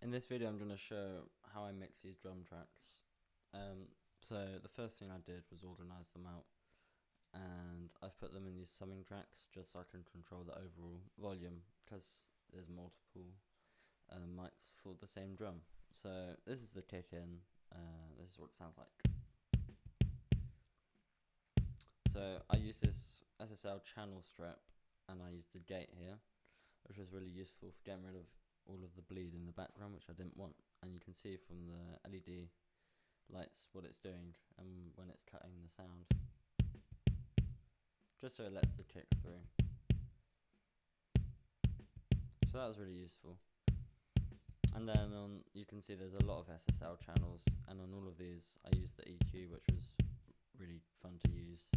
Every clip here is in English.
In this video I'm going to show how I mix these drum tracks. So the first thing I did was organise them out, and I've put them in these summing tracks just so I can control the overall volume, because there's multiple mics for the same drum. So this is the kick in, this is what it sounds like. So I use this SSL channel strip, and I used the gate here, which was really useful for getting rid of all of the bleed in the background, which I didn't want. And you can see from the LED lights what it's doing and when it's cutting the sound, just so it lets the kick through. So that was really useful. And then you can see there's a lot of SSL channels, and on all of these I used the EQ, which was really fun to use.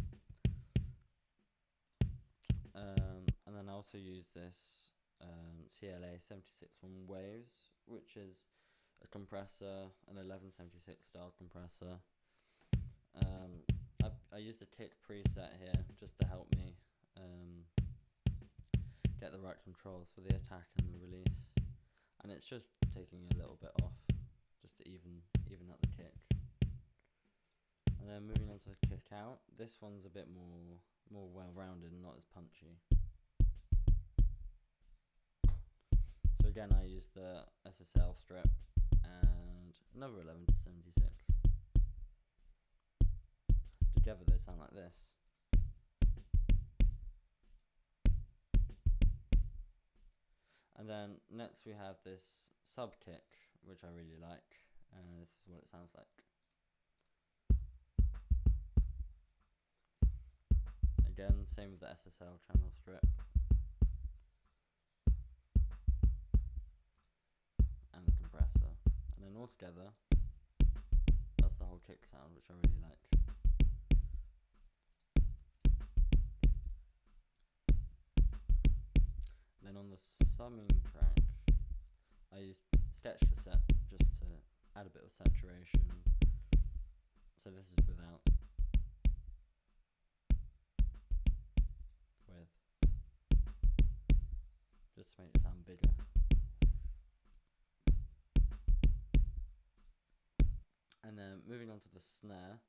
And then I also use this CLA 76 from Waves, which is a compressor, an 1176 style compressor. I used a kick preset here just to help me get the right controls for the attack and the release, and it's just taking a little bit off just to even out the kick. And then moving on to the kick out, this one's a bit more well-rounded and not as punchy. So again, I use the SSL strip and another 1176. Together they sound like this. And then next we have this sub kick, which I really like. This is what it sounds like. Again, same with the SSL channel strip. And the compressor. And then all together, that's the whole kick sound, which I really like. Then on the summing track, I used Sketch for Set just to add a bit of saturation. So this is without. With. Just to make it sound bigger. And then moving on to the snare.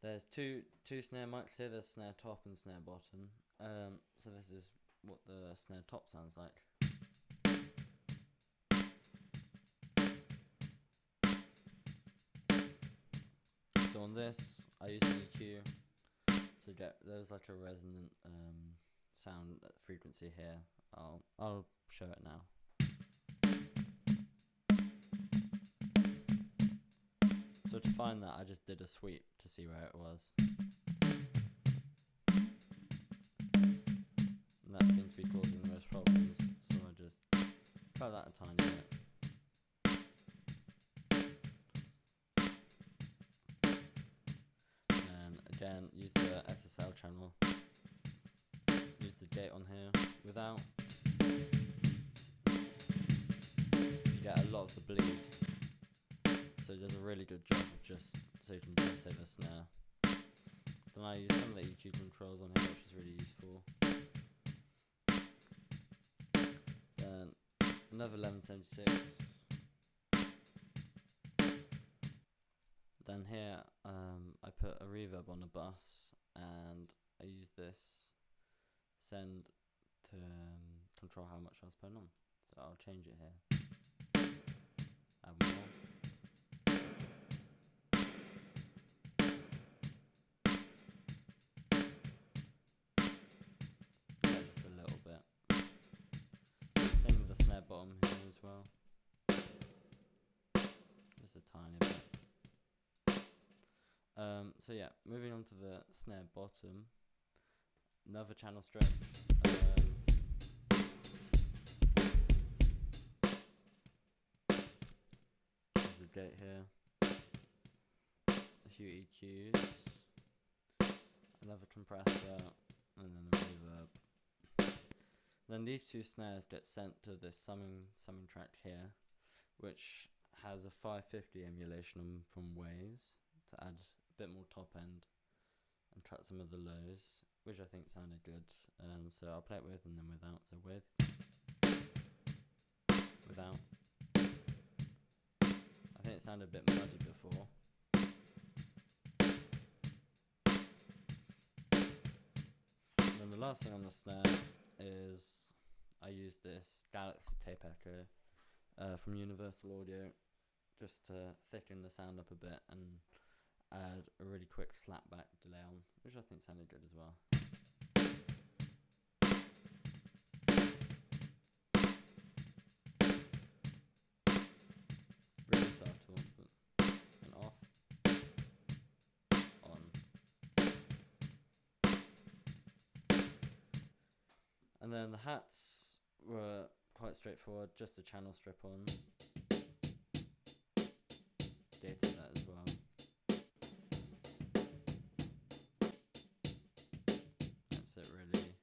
There's two snare mics here, there's snare top and snare bottom. So this is what the snare top sounds like. So on this, I use an EQ to get, there's like a resonant sound frequency here. I'll show it now. So to find that, I just did a sweep to see where it was. And that seems to be causing the most problems, so I just try that a tiny bit. And again, use the SSL channel. Use the gate on here without. You get a lot of the bleed. So it does a really good job of just so you can just hit the snare. Then I use some of the EQ controls on here, which is really useful. Then another 1176. Then here I put a reverb on a bus, and I use this send to control how much I was putting on. So I'll change it here. Add more. Just a little bit. Same with the snare bottom here as well. Just a tiny bit. So yeah, moving on to the snare bottom. Another channel strip. There's a gate here. A few EQs. Another compressor. And then a reverb. Then these two snares get sent to this summing track here, which has a 550 emulation from Waves to add a bit more top end and cut some of the lows, which I think sounded good. So I'll play it with and then without. So with, without, sounded a bit muddy before. And then the last thing on the snare is I use this Galaxy Tape Echo from Universal Audio just to thicken the sound up a bit and add a really quick slapback delay on, which I think sounded good as well. Really subtle, and off, on. And then the hats were quite straightforward, just a channel strip on. Gated that as well. That's it really.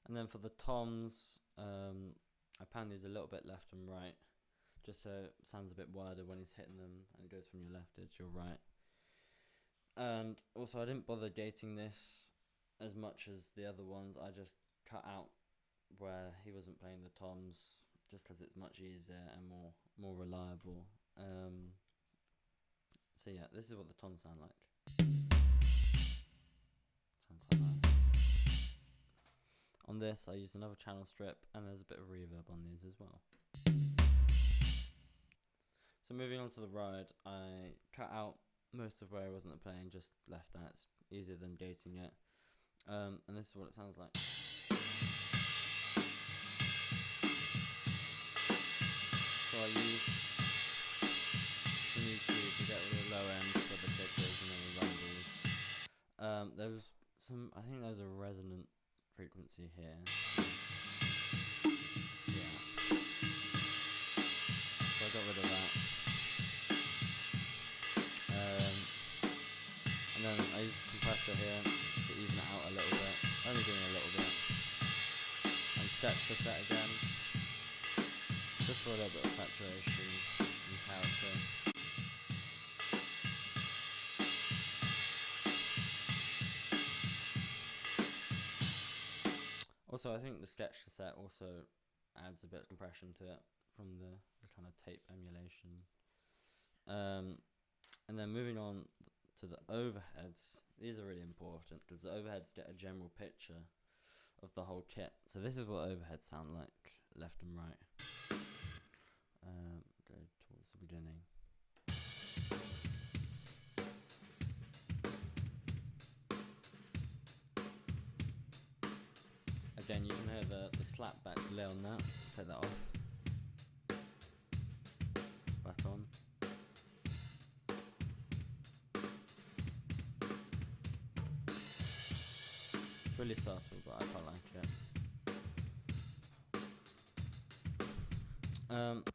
And then for the toms, I pan these a little bit left and right, just so it sounds a bit wider when he's hitting them, and it goes from your left edge to your right. And also I didn't bother gating this as much as the other ones. I just cut out where he wasn't playing the toms, just because it's much easier and more reliable. So yeah, this is what the toms sound like. Sounds quite nice. On this, I used another channel strip, and there's a bit of reverb on these as well. So moving on to the ride, I cut out most of where I wasn't playing, just left that. It's easier than gating it. And this is what it sounds like. So I used some EQ to get rid of the low end for the kickers and then the rumbles. There was some, I think there was a resonant frequency here. Yeah. So I got rid of that. And then I used a compressor here to even it out a little bit, only doing a little bit. And stretch the set again, just for a little bit of saturation and character. Also, I think the sketch cassette also adds a bit of compression to it from the kind of tape emulation. And then moving on to the overheads, these are really important because the overheads get a general picture of the whole kit. So this is what overheads sound like, left and right. Go towards the beginning. Again, you can hear the slap back delay on that. Take that off. Back on. It's really subtle, but I quite like it.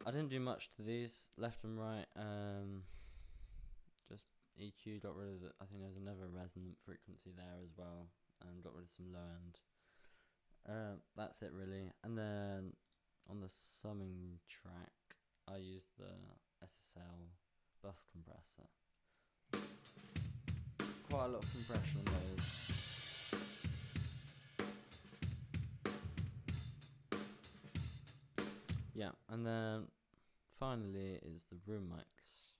I didn't do much to these, left and right. Just EQ, got rid of it. I think there's another resonant frequency there as well, and got rid of some low end. That's it really. And then on the summing track, I used the SSL bus compressor. Quite a lot of compression on those. Yeah, and then finally is the room mics.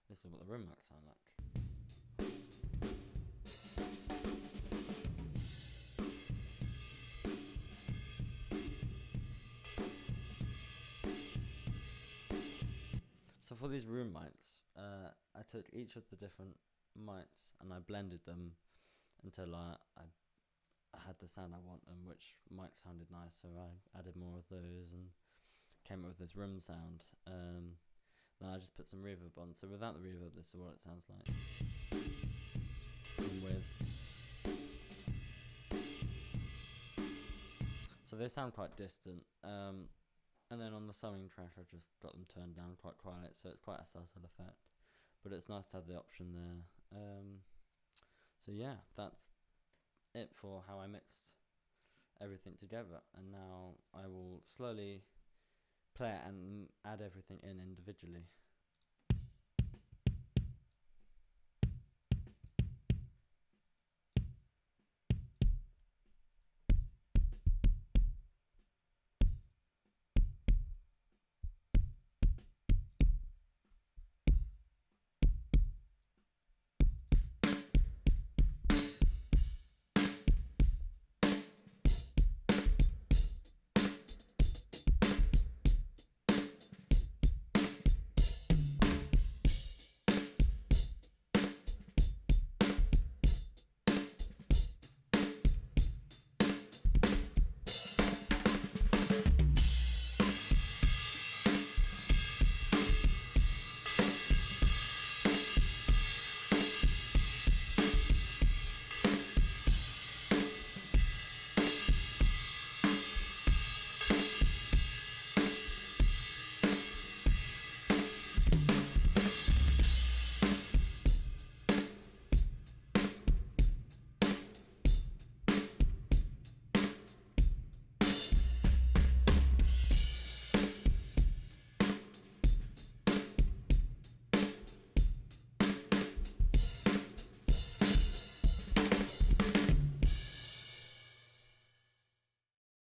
This is what the room mics sound like. So for these room mics, I took each of the different mics and I blended them until I had the sound I want and which mic sounded nice, so I added more of those and came up with this room sound. Then I just put some reverb on, so without the reverb this is what it sounds like. And with. So they sound quite distant. And then on the summing track I just got them turned down quite quiet, so it's quite a subtle effect. But it's nice to have the option there. So yeah, that's it for how I mixed everything together. And now I will slowly play it and add everything in individually.